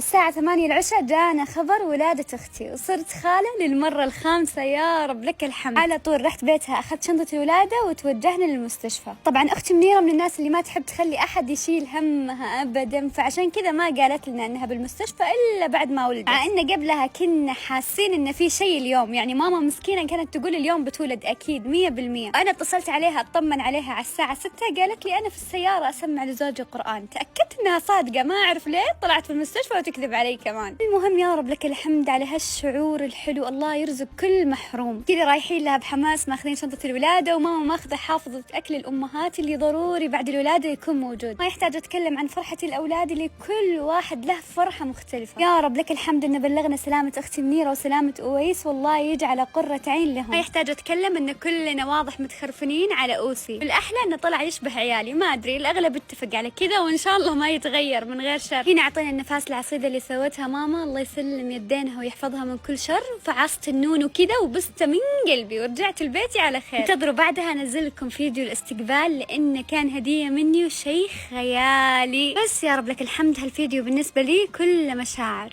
الساعة 8 العشاء جانا خبر ولادة أختي وصرت خالة للمرة الخامسة، يا رب لك الحمد. على طول رحت بيتها، أخذت شنطة الولادة وتوجهنا للمستشفى. طبعا أختي منيرة من الناس اللي ما تحب تخلي أحد يشيل همها أبدا، فعشان كذا ما قالت لنا أنها بالمستشفى إلا بعد ما ولدت، مع أن قبلها كنا حاسين أن في شيء اليوم. يعني ماما مسكينة كانت تقول اليوم بتولد أكيد 100%. أنا اتصلت عليها أطمن عليها على الساعة 6، قالت لي أنا في السيارة أسمع لزوجي قرآن. تأكدت أنها صادقة، ما أعرف ليه طلعت في المستشفى وتكذب علي كمان. المهم يا رب لك الحمد على هالشعور الحلو، الله يرزق كل محروم. كذا رايحين لها بحماس، ماخذين شنطة الولادة، وماما ماخذة حافظة أكل الأمهات اللي ضروري بعد الولادة يكون موجود. ما يحتاج أتكلم عن فرحة الأولاد اللي كل واحد له فرحة مختلفة. يا رب لك الحمد إن بلغنا سلامة أختي منيرة وسلامة أويس، والله يجعل قرة عين لهم. ما يحتاج أتكلم إن كلنا واضح متخرفنين على أوسي. الأحلى إنه طلع يشبه عيالي، ما أدري الأغلب اتفق على كذا، وإن شاء الله ما يتغير من غير شر. هنا أعطينا النفاس العصيدة اللي سوتها ماما، الله يسلم يدينها ويحفظها من كل شر. فعصت النون وكذا وبست من قلبي ورجعت لبيتي على خير. انتظروا بعدها انزل لكم فيديو الاستقبال لانه كان هدية مني وشيء خيالي. بس يا رب لك الحمد، هالفيديو بالنسبة لي كله مشاعر.